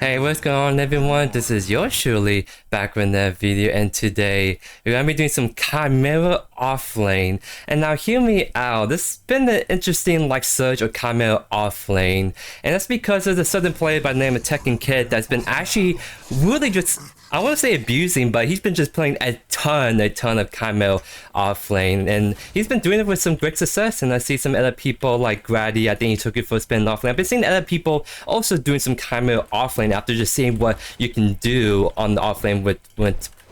Hey, what's going on everyone? This is JoeYoursTruly back with another video, and today we're gonna be doing some Chimera offlane. And now hear me out, this has been an interesting surge of Chimera offlane, and that's because there's a certain player by the name of TekkenKid that's been actually really just, I want to say abusing, but he's been just playing a ton of Chimera offlane, and he's been doing it with some great success. And I see some other people like Grady, I think he took it for a spin offlane. I've been seeing other people also doing some Chimera offlane after just seeing what you can do on the offlane with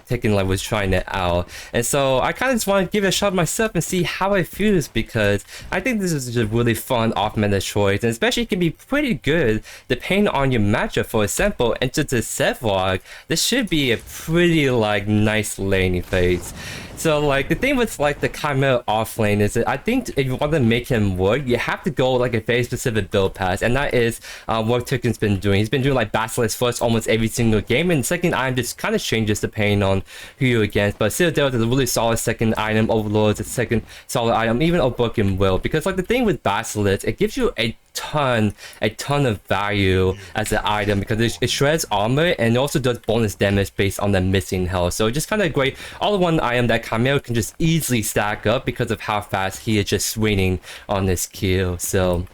Tekken was trying it out. And so I kind of just want to give it a shot myself and see how it feels, because I think this is just a really fun off meta choice, and especially it can be pretty good depending on your matchup. For example, into the Sevlog, this should be a pretty nice laning phase. So the thing with the Chimera offlane is that I think if you want to make him work, you have to go a very specific build pass, and that is what Tekken's been doing. He's been doing Basilisk first almost every single game, and second item just kind of changes depending on who you're against. But Citadel is a really solid second item, Overlord is a second solid item, even Unbroken will, because the thing with Basilisk, it gives you a ton of value as an item, because it shreds armor and it also does bonus damage based on the missing health. So it's just kind of great all-in-one item that Chimera can just easily stack up because of how fast he is just swinging on this kill. So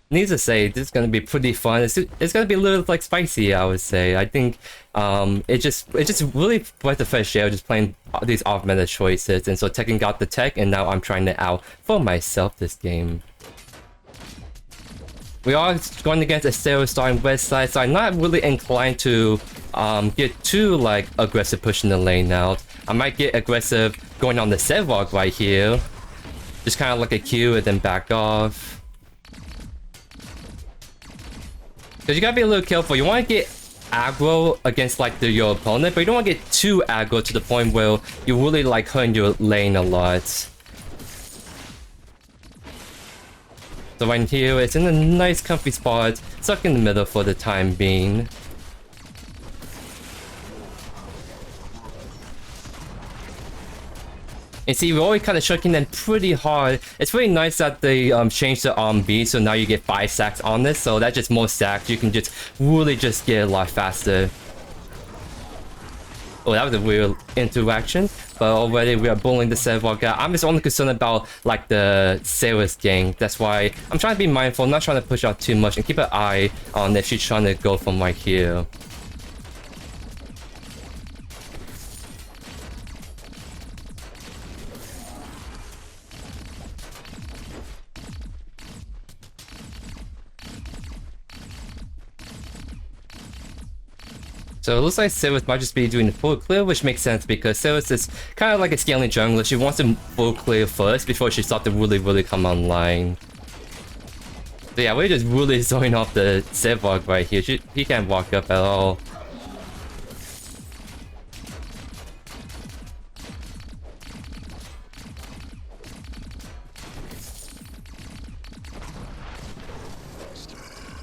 needless to say, this is going to be pretty fun. It's going to be a little spicy, I would say. I think it just really worth the fresh air just playing these off meta choices. And so Tekken got the tech, and now I'm trying it out for myself this game. We are going against a Saphir starting west side, so I'm not really inclined to get too aggressive pushing the lane out. I might get aggressive going on the Sevlog right here, just kind of like a Q and then back off. Because you gotta be a little careful. You want to get aggro against your opponent, but you don't want to get too aggro to the point where you really hurting your lane a lot. So right here, it's in a nice comfy spot, stuck in the middle for the time being. And see, we're always kind of choking them pretty hard. It's really nice that they changed the B, so now you get 5 stacks on this, so that's just more stacks. You can just really just get a lot faster. Oh, that was a weird interaction, but already we are bullying the Sevlog guy. I'm just only concerned about the Saphir's gang. That's why I'm trying to be mindful, not trying to push out too much, and keep an eye on if she's trying to go from right here. So it looks like Saphir might just be doing the full clear, which makes sense because Saphir is kind of like a scaling jungler. She wants to full clear first before she starts to really come online. So yeah, we're just really throwing off the Sevlog right here. He can't walk up at all.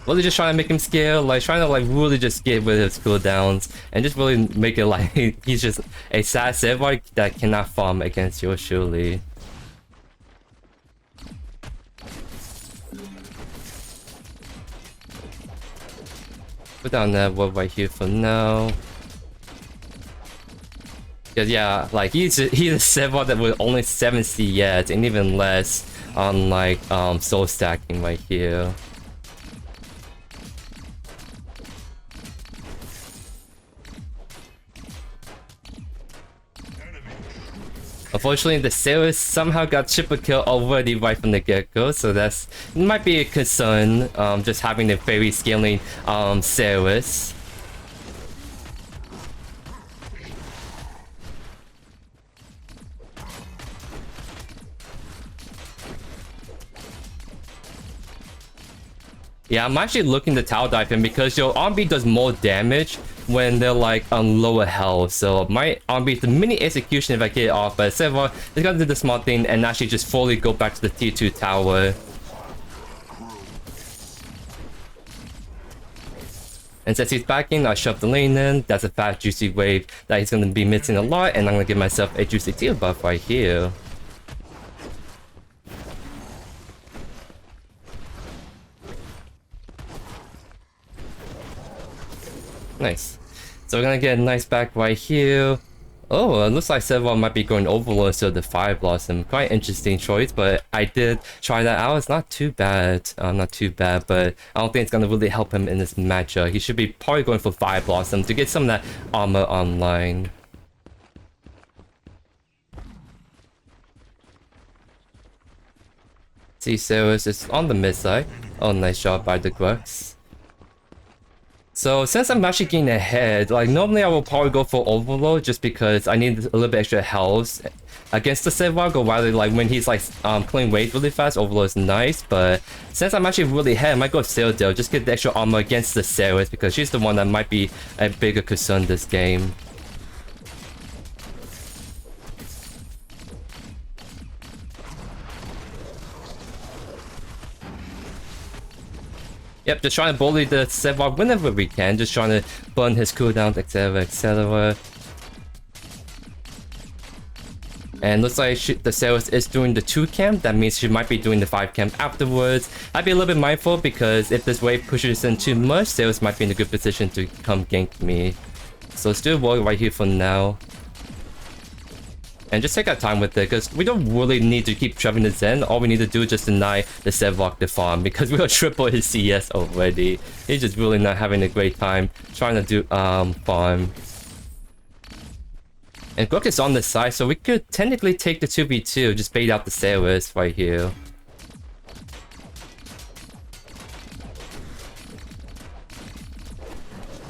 Really just trying to make him scale, trying to really just get rid of his cooldowns and just really make it he's just a sad Sevlog that cannot farm against JoeYoursTruly. Put down that wall right here for now. Cause yeah, he's a Sevlog that with only 7 CS and even less on soul stacking right here. Unfortunately, the Saphir somehow got triple kill already right from the get-go, so that's might be a concern, just having a very scaling Saphir. Yeah, I'm actually looking to tower dive him because your RB does more damage when they're on lower health. So my RB is the mini execution if I get it off, but Saphir is gonna do the smart thing and actually just fully go back to the tier 2 tower. And since he's backing, I shove the lane in. That's a fast juicy wave that he's gonna be missing a lot, and I'm gonna give myself a juicy tier buff right here. Nice. So we're gonna get a nice back right here. Oh, it looks like Citadel might be going Overlord instead of the Fire Blossom. Quite interesting choice, but I did try that out. It's not too bad. Not too bad, but I don't think it's gonna really help him in this matchup. He should be probably going for Fire Blossom to get some of that armor online. See, Ceres is on the mid side. Oh, nice job by the Grux. So since I'm actually getting ahead, like normally I will probably go for Overlord just because I need a little bit extra health against the Citadel, or rather like when he's like clearing weight really fast, Overlord is nice. But since I'm actually really ahead, I might go with Citadel, just get the extra armor against the Ceres because she's the one that might be a bigger concern this game. Yep, just trying to bully the Citadel whenever we can, just trying to burn his cooldown, etc, etc. And looks like the Ceres is doing the 2 camp, that means she might be doing the 5 camp afterwards. I'd be a little bit mindful because if this wave pushes in too much, Ceres might be in a good position to come gank me. So let's do a wall right here for now. And just take our time with it, because we don't really need to keep shoving this in. All we need to do is just deny the Citadel the farm, because we will triple his CS already. He's just really not having a great time trying to do farm. And Brook is on the side, so we could technically take the 2v2, just bait out the Ceres right here.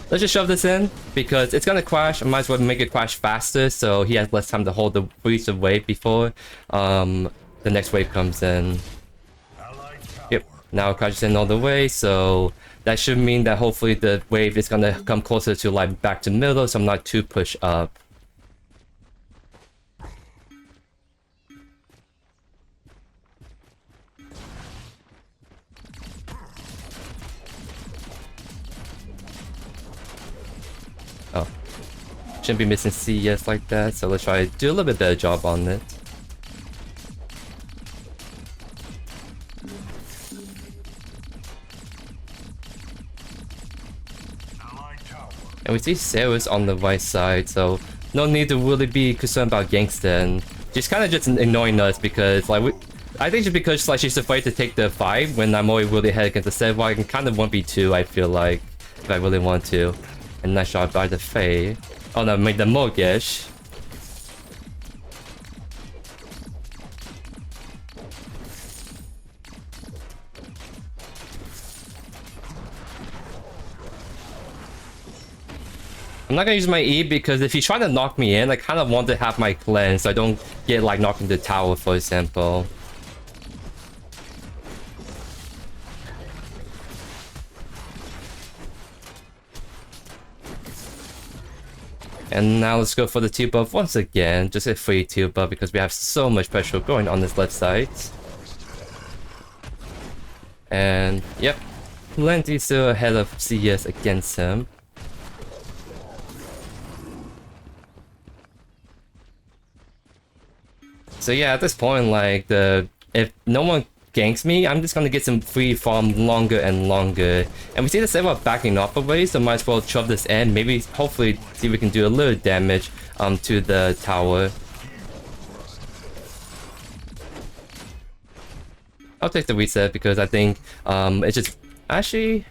Let's just shove this in, because it's gonna crash. I might as well make it crash faster, so he has less time to hold the freeze of wave before the next wave comes in. Yep, now it crashes in all the way, so that should mean that hopefully the wave is gonna come closer to like back to middle, so I'm not too pushed up. Oh, shouldn't be missing CS like that, so let's try to do a little bit better job on it. And we see Ceres on the right side, so no need to really be concerned about ganks then. She's kind of just ignoring us because like I think just because like she's afraid to take the fight when I'm already really ahead against the Citadel. I can kind of 1v2, I feel like, if I really want to. And nice shot by the Fae. Oh no, made the Mortgage. I'm not gonna use my E because if he's trying to knock me in, I kind of want to have my cleanse so I don't get like knocked into the tower, for example. And now let's go for the 2 buff once again, just a free 2 buff because we have so much pressure going on this left side. And yep, plenty still ahead of CS against him. So yeah, at this point, like if no one ganks me, I'm just gonna get some free farm longer and longer. And we see the Citadel backing off away, so might as well shove this in. Maybe, hopefully, see if we can do a little damage to the tower. I'll take the reset because I think it's just actually.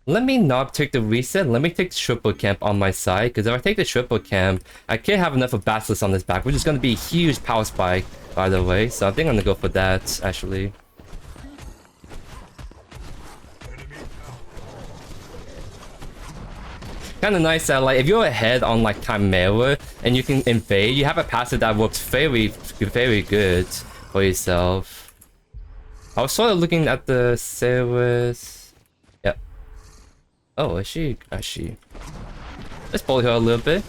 Let me not take the reset, let me take the triple camp on my side, because if I take the triple camp, I can't have enough of Basilisk on this back, which is going to be a huge power spike, by the way, so I think I'm going to go for that, actually. Kind of nice that, like, if you're ahead on, like, Chimera, and you can invade, you have a passive that works very, very good for yourself. I was sort of looking at the Ceres. Oh, is she? Let's bully her a little bit.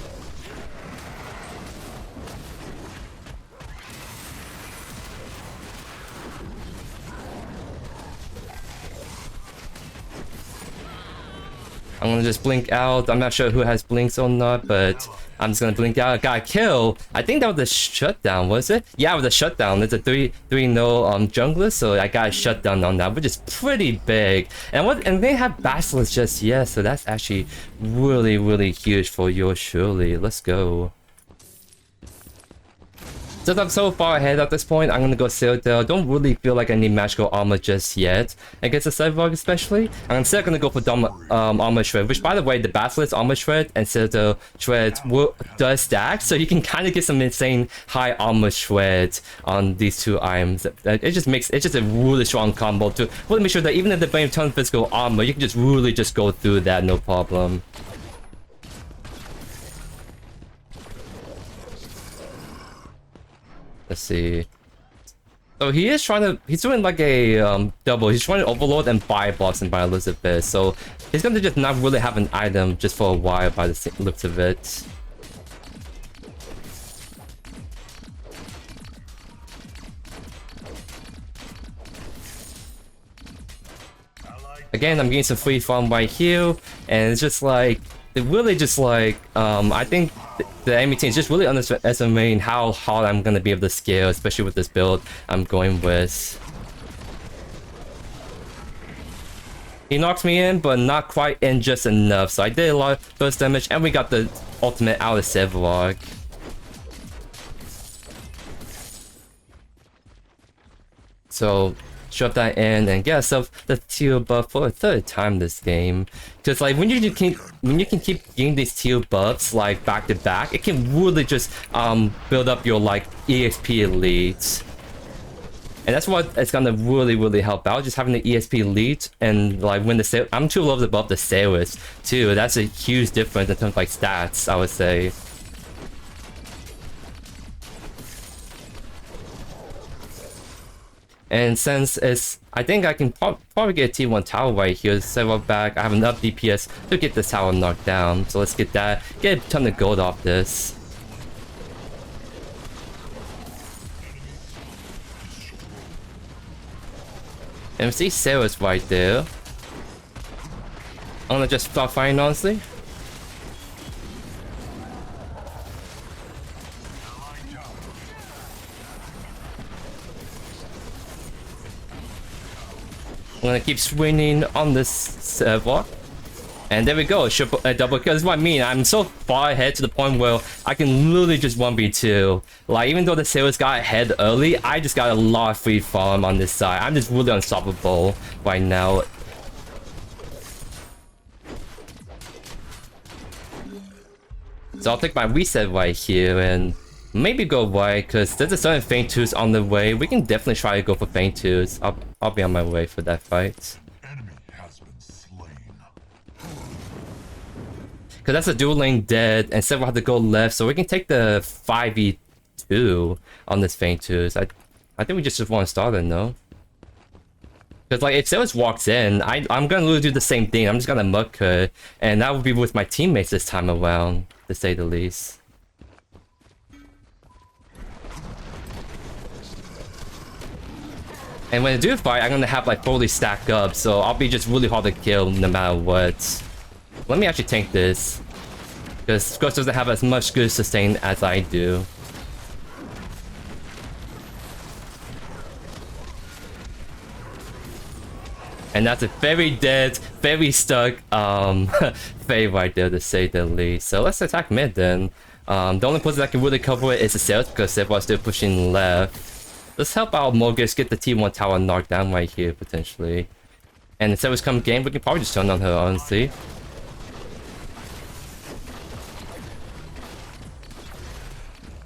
I'm gonna just blink out. I'm not sure who has blinks or not, but I'm just gonna blink out. I got a kill. I think that was a shutdown, was it? Yeah, it was a shutdown. It's a 3-0 jungler, so I got a shutdown on that, which is pretty big. And they have Basilisk just yet, so that's actually really huge for JoeYoursTruly. Let's go. Since I'm so far ahead at this point, I'm gonna go Citadel. Don't really feel like I need magical armor just yet. Against the Cyborg especially. I'm instead gonna go for armor shred, which by the way, the Basilisk armor shred and Citadel shred does stack, so you can kind of get some insane high armor shred on these two items. It's just a really strong combo to really make sure that even if they're playing a ton of physical armor, you can just really just go through that no problem. Let's see. So he's doing like a double. He's trying to Overlord and Firebox and by the looks of it. So he's gonna just not really have an item just for a while by the looks of it. Again, I'm getting some free farm right here, and it's just like it really just like I think the enemy team is just really underestimating how hard I'm gonna be able to scale, especially with this build I'm going with. He knocks me in, but not quite in just enough. So I did a lot of burst damage, and we got the ultimate out of Saphir. So shove that in and get yourself the tier buff for a third time this game. Because like when you can keep getting these tier buffs like back to back, it can really just build up your like EXP elite. And that's what it's gonna really help out, just having the ESP elite. And like when I'm 2 levels above the Sailors too. That's a huge difference in terms of like stats, I would say. And since I think I can probably get a T1 tower right here, several back. I have enough DPS to get this tower knocked down. So let's get that, get a ton of gold off this. And see Sarah's right there. I'm gonna just start fighting honestly. I'm gonna keep swinging on this server. And there we go, double kill. This is what I mean. I'm so far ahead to the point where I can literally just 1v2. Like, even though the Sailors got ahead early, I just got a lot of free farm on this side. I'm just really unstoppable right now. So I'll take my reset right here and maybe go right, because there's a certain Feint 2s on the way. We can definitely try to go for Feint 2s. I'll be on my way for that fight. Enemy has been slain. Because that's a dual lane dead, and Several have to go left, so we can take the 5v2 on this Feint 2s. I think we just want to start it, no? Because like if Sailors walks in, I'm gonna literally do the same thing. I'm just gonna mug her, and that would be with my teammates this time around, to say the least. And when I do fight, I'm gonna have like fully stack up, so I'll be just really hard to kill no matter what. Let me actually tank this, because Crest doesn't have as much good sustain as I do. And that's a very dead, very stuck Faye right there, to say the least. So let's attack mid then. The only person that can really cover it is the Sailors, because Sephiroth's still pushing left. Let's help out Morgus get the T1 tower knocked down right here, potentially. And if Sailors come game, we can probably just turn on her, honestly.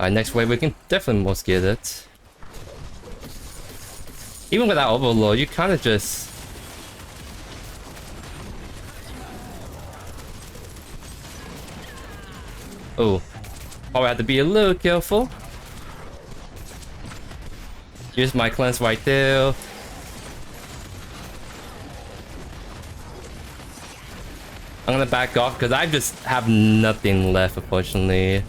Alright, next wave, we can definitely most get it. Even without Overlord, you kind of just... Oh, probably have to be a little careful. Here's my cleanse right there. I'm gonna back off because I just have nothing left, unfortunately.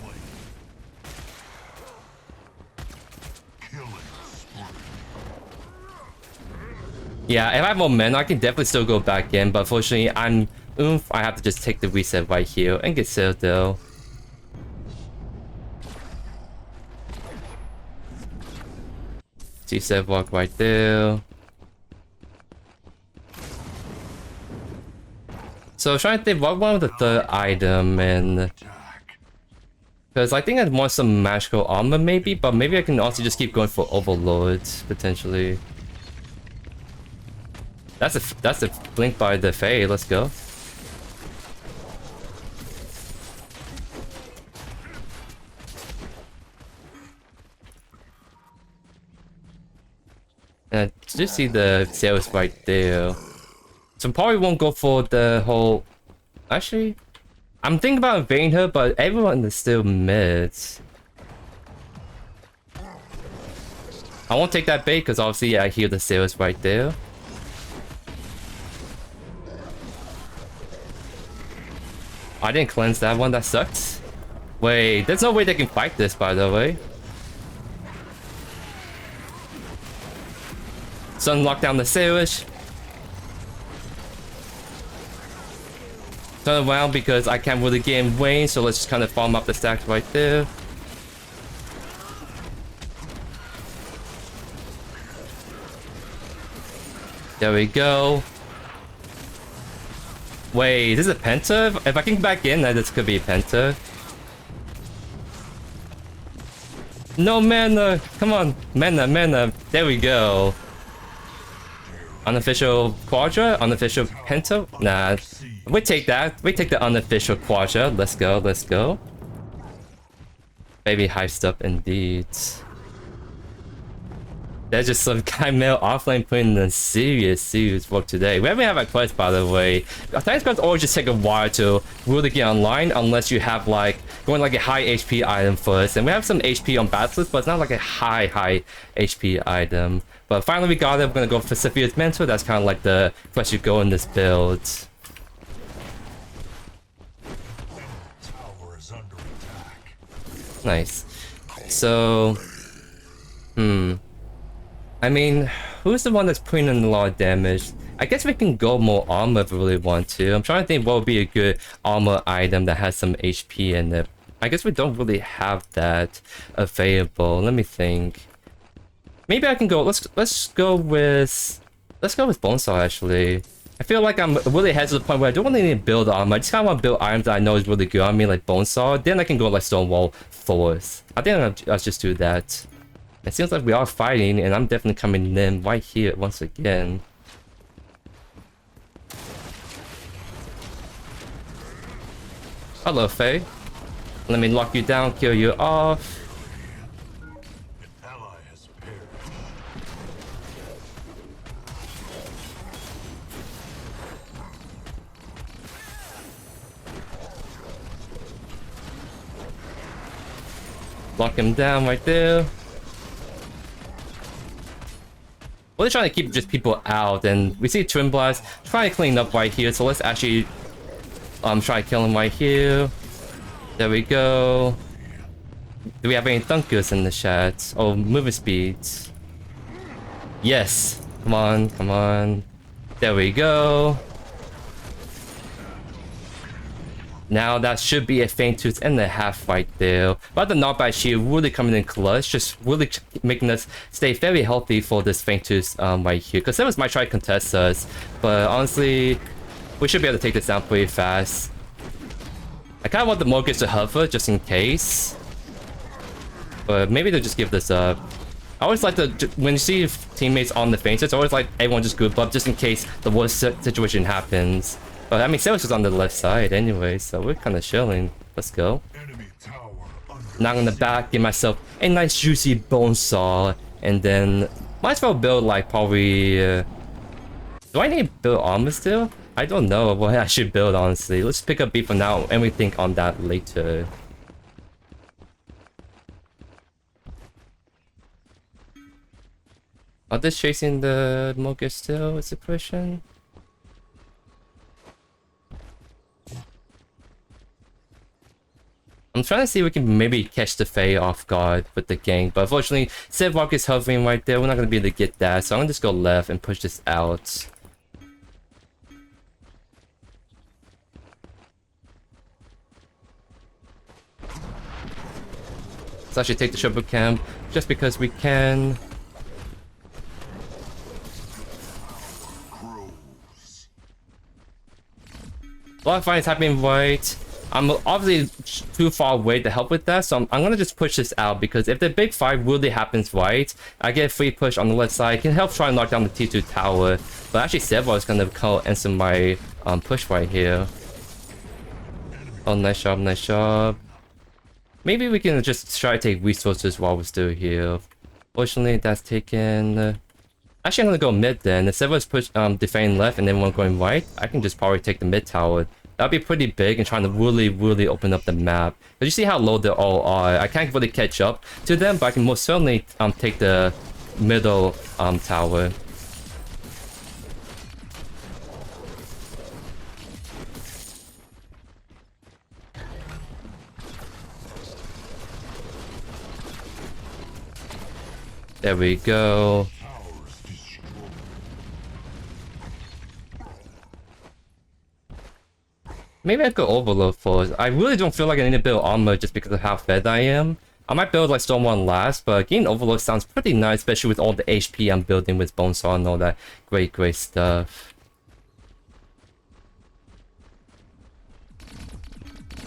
Yeah, if I have momentum, I can definitely still go back in, but unfortunately, I'm oomph, I have to just take the reset right here and get Citadel. T-set walk right there. So I was trying to think what one with the third item, and because I think I want some magical armor maybe, but maybe I can also just keep going for Overlords potentially. That's a blink by the Fae. Let's go. And I do see the sales right there. So probably won't go for the whole... Actually, I'm thinking about invading her, but everyone is still mid. I won't take that bait because obviously I hear the sales right there. I didn't cleanse that one, that sucks. Wait, there's no way they can fight this, by the way. Sun lock down the Sailish. Turn around because I can't really get in range, so let's just kind of farm up the stacks right there. There we go. Wait, is this a Penta? If I can get back in, then this could be a Penta. No mana! Come on! Mana, mana. There we go. Unofficial Quadra? Unofficial Penta? Nah. We take that. We take the unofficial Quadra. Let's go, let's go. Baby hyped up indeed. There's just some Chimera offlane putting in serious work today. We haven't had a quest, by the way. Thanks quests always just take a while to really get online unless you have like going like a high HP item first. And we have some HP on Basilisk, but it's not like a high HP item. But finally we got it. We're gonna go for Saphir's Mantle. That's kind of like the quest you go in this build. Nice. So, I mean, who's the one that's putting in a lot of damage? I guess we can go more armor if we really want to. I'm trying to think what would be a good armor item that has some HP in it. I guess we don't really have that available. Let me think. Maybe I can go. Let's go with Bonesaw actually. I feel like I'm really headed to the point where I don't really need to build armor. I just kind of want to build items that I know is really good on me, like Bonesaw. Then I can go like Stonewall Force. I think I'll just do that. It seems like we are fighting, and I'm definitely coming in right here once again. Hello, Faye. Let me lock you down, kill you off. Lock him down right there. We're trying to keep just people out, and we see Twin Blast trying to clean up right here, so let's actually try to kill him right here. There we go. Do we have any thunkers in the chat? Oh, movement speeds. Yes. Come on, come on. There we go. Now that should be a Faint Tooth and a half right there. But the knockback shield really coming in clutch, just really making us stay very healthy for this Faint Tooth right here. Because Sevens might try to contest us, but honestly, we should be able to take this down pretty fast. I kind of want the Mortgage to hover just in case, but maybe they'll just give this up. I always like to, when you see teammates on the Faint Tooth, I always like everyone just group up just in case the worst situation happens. But I mean, Sailor's is on the left side anyway, so we're kind of chilling. Let's go. Now in the back, give myself a nice juicy Bonesaw, and then might as well build like probably. Do I need to build armor still? I don't know what I should build honestly. Let's pick up B for now, and we think on that later. Are they chasing the Mortgage still? Is the question? I'm trying to see if we can maybe catch the Fae off guard with the gank, but unfortunately, Sidewalk is hovering right there. We're not going to be able to get that, so I'm going to just go left and push this out. Let's actually take the triple camp just because we can. A lot of fighting is happening right. I'm obviously too far away to help with that, so I'm gonna just push this out because if the big fight really happens right, I get a free push on the left side, can help try and knock down the T2 tower. But actually, Saphir is gonna answer my push right here. Oh, nice job, nice job. Maybe we can just try to take resources while we're still here. Fortunately, that's taken. Actually, I'm gonna go mid then. If Saphir's push defending left and then one going right, I can just probably take the mid tower. That'd be pretty big and trying to really open up the map. But you see how low they all are. I can't really catch up to them, but I can most certainly take the middle tower. There we go. Maybe I could Overlord first. I really don't feel like I need to build armor just because of how fed I am. I might build like Storm 1 last, but getting Overlord sounds pretty nice, especially with all the HP I'm building with Bonesaw and all that great stuff.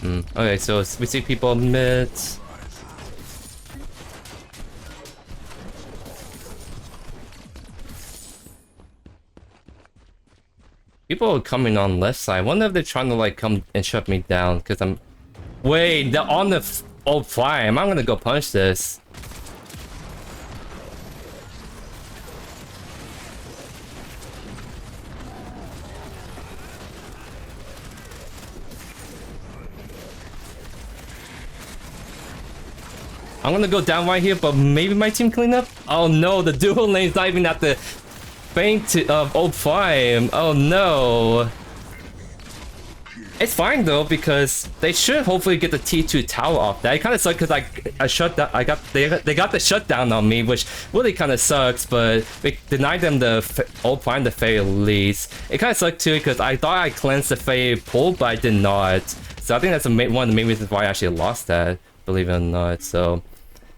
Okay, so we see people mid. People are coming on left side. I wonder if they're trying to like come and shut me down because I'm... Wait, they're on the old prime. I'm gonna go punch this. I'm gonna go down right here, but maybe my team clean up? Oh no, the dual lane's not even at the faint of old prime. Oh no. It's fine though because they should hopefully get the T2 tower off that. It kind of sucks because I shut that. They got the shutdown on me, which really kind of sucks. But we denied them the old prime the Fae least. It kind of sucked too because I thought I cleansed the Fae pool, but I did not. So I think that's one of the main reasons why I actually lost that. Believe it or not. So,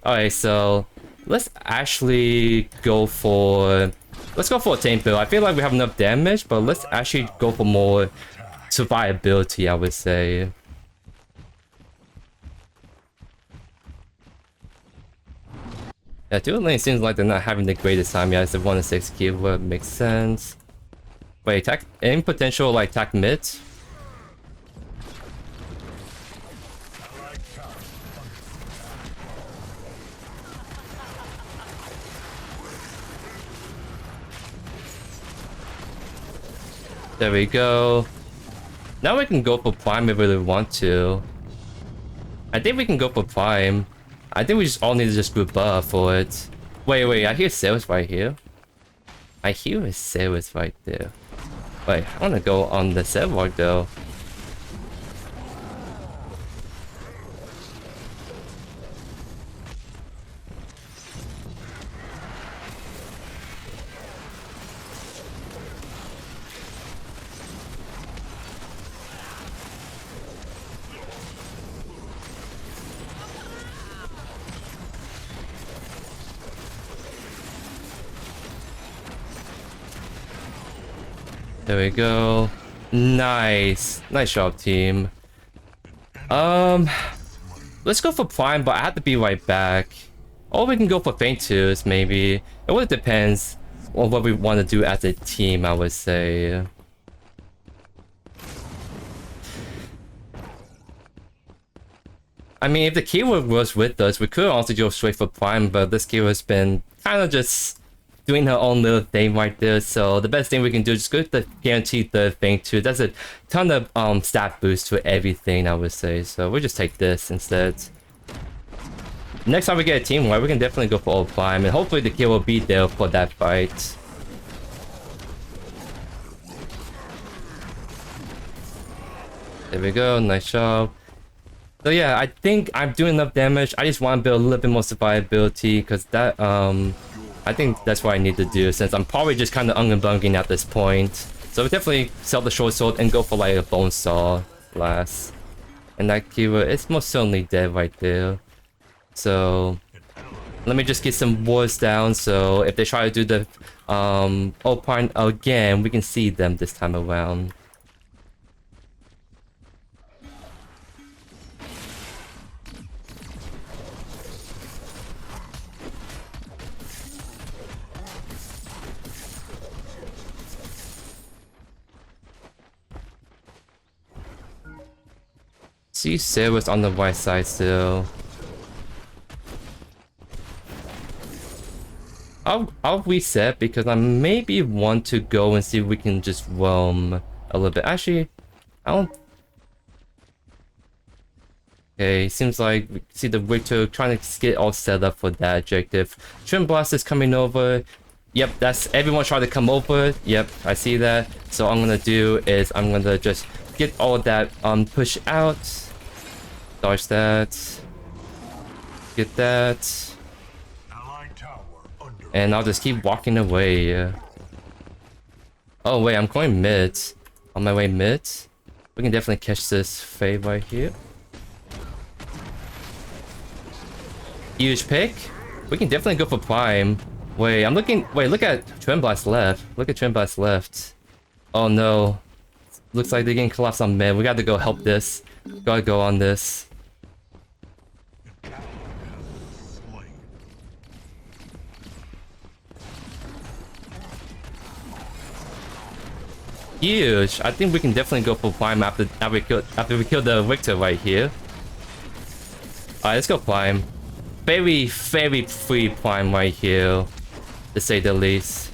alright. So let's actually go for. Let's go for a Tainted build. I feel like we have enough damage, but let's actually go for more survivability, I would say. Yeah, dual lane seems like they're not having the greatest time. Yeah, it's a 1-6 keyword, makes sense. Wait, attack, any potential like attack mid? There we go. Now we can go for prime if we really want to. I think we can go for prime. I think we just all need to just group up for it. Wait, I hear Sails right here. I hear a Sails right there. Wait, I wanna go on the Sailwalk though. There we go. Nice job, team. Let's go for prime, but I have to be right back. Or we can go for feint twos, maybe. It really depends on what we want to do as a team, I would say. I mean, if the keyword was with us, we could also go straight for prime, but this keyword's been kind of just doing her own little thing right there. So the best thing we can do is go to guarantee the feint two. That's a ton of stat boost to everything, I would say. So we'll just take this instead. Next time we get a team wipe, we can definitely go for all prime, and hopefully the kill will be there for that fight. There we go, nice job. So yeah, I think I'm doing enough damage. I just want to build a little bit more survivability because that I think that's what I need to do since I'm probably just kind of unbunking at this point. So definitely sell the short sword and go for like a Bonesaw last. And that keyword, it's most certainly dead right there. So let me just get some wards down, so if they try to do the Opine again, we can see them this time around. See Sarah's on the right side still. I'll reset because I maybe want to go and see if we can just roam a little bit. Actually, I don't. Okay, seems like we see the Victor trying to get all set up for that objective. Trim Blast is coming over. Yep, that's everyone trying to come over. Yep, I see that. So what I'm gonna do is I'm gonna just get all that push out. Dodge that. Get that. And I'll just keep walking away. Oh wait, I'm going mid. On my way mid. We can definitely catch this fade right here. Huge pick. We can definitely go for prime. Wait, I'm looking. Wait, look at Tremblast left. Look at Tremblast left. Oh no. Looks like they're getting collapsed on mid. We got to go help this. Gotta go on this. Huge. I think we can definitely go for prime after we kill the Victor right here. Alright, let's go prime. Very free prime right here, to say the least.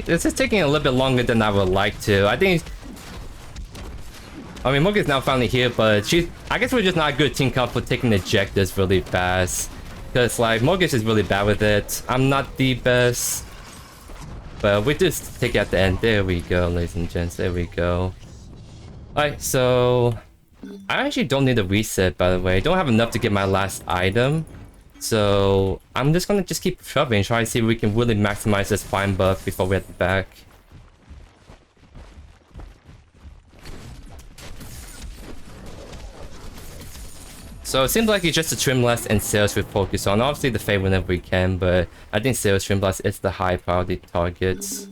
This is taking a little bit longer than I would like to. I mean, Morgan's now finally here, but I guess we're just not a good team comp for taking objectives really fast. Because, like, Morgan's is really bad with it. I'm not the best. But we just take it at the end. There we go, ladies and gents. There we go. Alright, so I actually don't need a reset, by the way. I don't have enough to get my last item. So I'm just gonna keep shoving, try to see if we can really maximize this fine buff before we head back. So it seems like it's just the Trim Blast and Sales we focus on. Obviously the Fade whenever we can, but I think Sales Trim Blast is the high priority targets.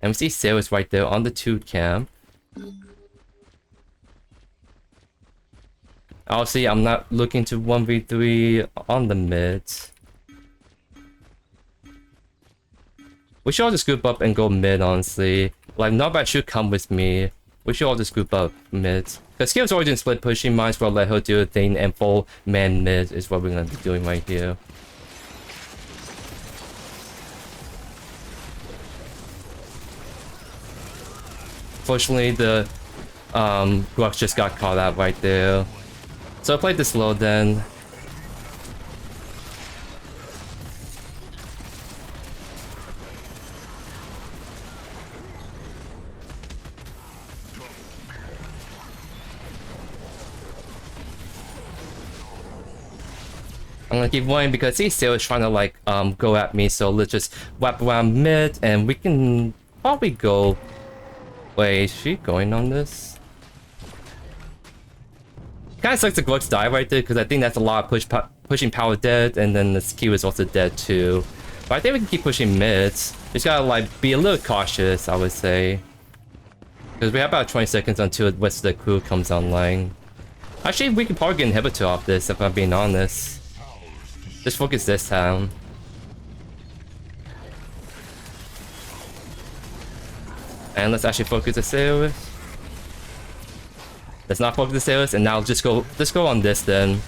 And we see Sales right there on the 2 camp. Obviously, I'm not looking to 1v3 on the mid. We should all just group up and go mid, honestly. Like, Norbert should come with me. We should all just group up mid. Because Skill's Origin split pushing, might as well let her do a thing, and full man mid is what we're gonna be doing right here. Fortunately, the Grux just got caught out right there. So I played this low then. I'm gonna keep going because he's still trying to like go at me, so let's just wrap around mid and we can probably go. Wait, is she going on this? Kind of sucks the Glux die right there because I think that's a lot of pushing power dead, and then the Q is also dead too. But I think we can keep pushing mids. Just gotta like be a little cautious, I would say, because we have about 20 seconds until the rest of the crew comes online. Actually, we can probably get inhibitor off this if I'm being honest. Just focus this time. And let's actually focus the sailors. Let's not focus the sailors, and now just go on this then.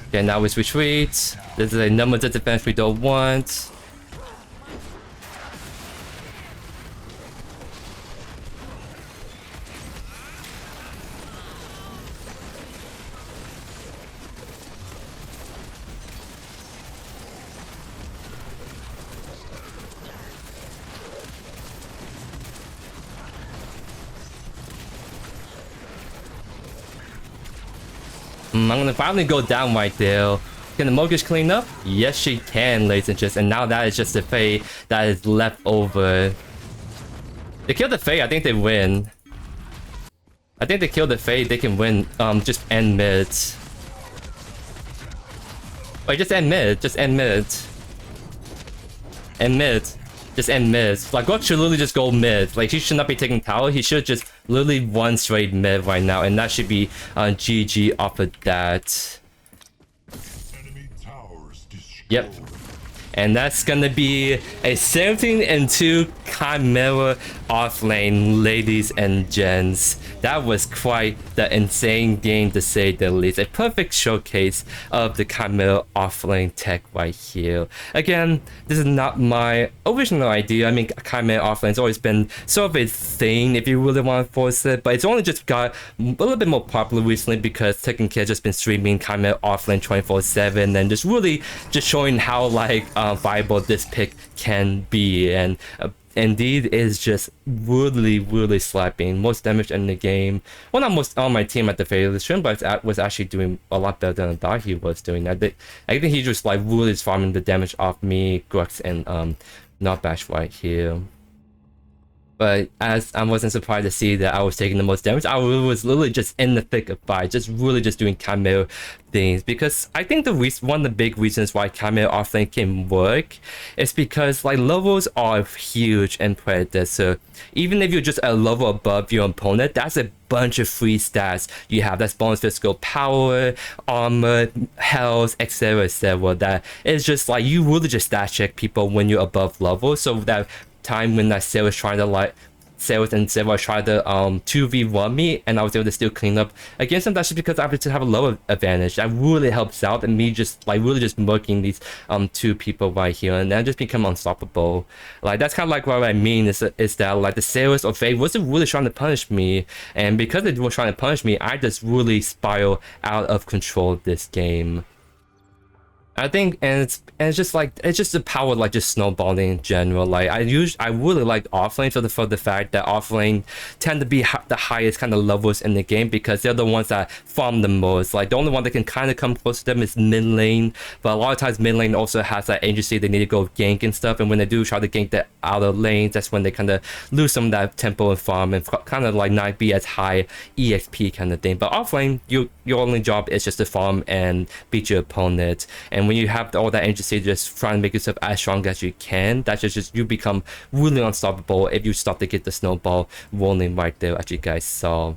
Okay, now it's retreat. This is a number of defense we don't want. I'm gonna finally go down right there. Can the Mogis clean up? Yes, she can, ladies and gents. And now that is just the Fae that is left over. They kill the Fae, I think they win. I think they kill the Fae, they can win. Just end mid. Wait, just end mid. Just end mid. End mid. Just end mid. Like, God should literally just go mid. Like, he should not be taking tower. He should just literally one straight mid right now. And that should be GG off of that. Enemy towers destroyed. Yep. And that's gonna be a 17-2 KHAIMERA offlane, ladies and gents. That was quite the insane game to say the least. A perfect showcase of the KHAIMERA offlane tech right here. Again, this is not my original idea. I mean, KHAIMERA offlane's always been sort of a thing if you really want to force it, but it's only just got a little bit more popular recently because TekkenKid has just been streaming KHAIMERA offlane 24/7 and just really just showing how like viable this pick can be. And indeed is just really slapping. Most damage in the game. Well, not most on my team at the failure stream, but it was actually doing a lot better than I thought he was doing. I think he just like really is farming the damage off me, Grux, and not bash right here. But as I wasn't surprised to see that I was taking the most damage, I was literally just in the thick of fight, just really just doing KHAIMERA things. Because I think one of the big reasons why KHAIMERA offlane can work is because like levels are huge in Predecessor. Even if you're just a level above your opponent, that's a bunch of free stats you have. That's bonus physical power, armor, health, etc. That is just like you really just stat check people when you're above level. So that time when that Sarah was trying to like Sarah tried to 2v1 me and I was able to still clean up against him, that's just because I have to have a lower advantage. That really helps out, and me just like really just murking these two people right here, and then just become unstoppable. Like that's kind of like what I mean is that like the Sarahs or Faye wasn't really trying to punish me, and because they were trying to punish me, I just really spiral out of control this game. I think, and it's just like it's just the power of like just snowballing in general. Like I really like offlane for the fact that offlane tend to be the highest kind of levels in the game because they're the ones that farm the most. Like the only one that can kind of come close to them is mid lane, but a lot of times mid lane also has that agency they need to go gank and stuff. And when they do try to gank the outer lanes, that's when they kind of lose some of that tempo and farm and kind of like not be as high EXP kind of thing. But offlane, your only job is just to farm and beat your opponent. And when you have all that agency, just try and make yourself as strong as you can. That's just you become really unstoppable if you start to get the snowball rolling right there, as you guys saw.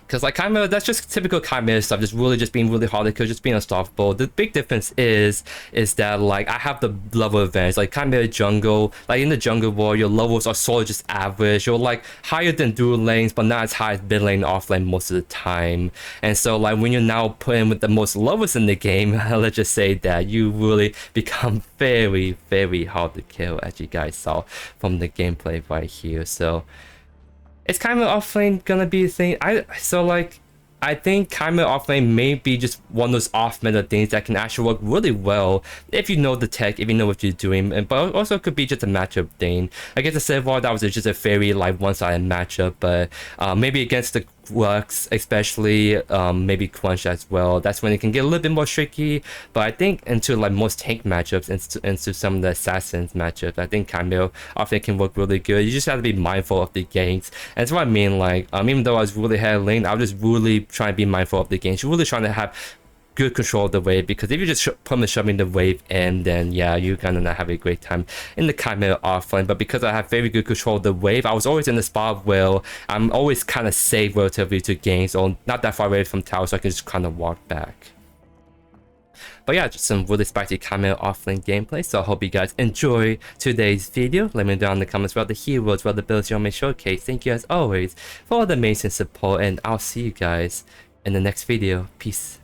Because like KHAIMERA, that's just typical KHAIMERA stuff, just really just being really hard to kill, just being unstoppable. The big difference is that like I have the level advantage. Like KHAIMERA jungle, like in the jungle war, your levels are sort of just average. You're like higher than dual lanes, but not as high as mid lane, off lane most of the time. And so like when you're now playing with the most levels in the game, let's just say that you really become very hard to kill, as you guys saw from the gameplay right here. So it's KHAIMERA offlane gonna be a thing. I think KHAIMERA offlane may be just one of those off-meta things that can actually work really well if you know the tech, if you know what you're doing, but also could be just a matchup thing. I guess the Citadel, that was just a very like one-sided matchup, but maybe against the Crux, especially maybe Crunch as well, that's when it can get a little bit more tricky. But I think into like most tank matchups, into some of the assassins matchups, I think KHAIMERA often can work really good. You just have to be mindful of the ganks, and that's what I mean. Like even though I was really head lane, I was just really trying to be mindful of the ganks. You're really trying to have good control of the wave, because if you just permanently shoving the wave in, then yeah, you're gonna not have a great time in the KHAIMERA offlane. But because I have very good control of the wave, I was always in the spot where I'm always kind of safe relatively to games, or not that far away from tower, so I can just kind of walk back. But yeah, just some really spicy KHAIMERA offlane gameplay. So I hope you guys enjoy today's video. Let me know down in the comments what the heroes, what the builds you want me to showcase. Thank you as always for all the amazing support, and I'll see you guys in the next video. Peace.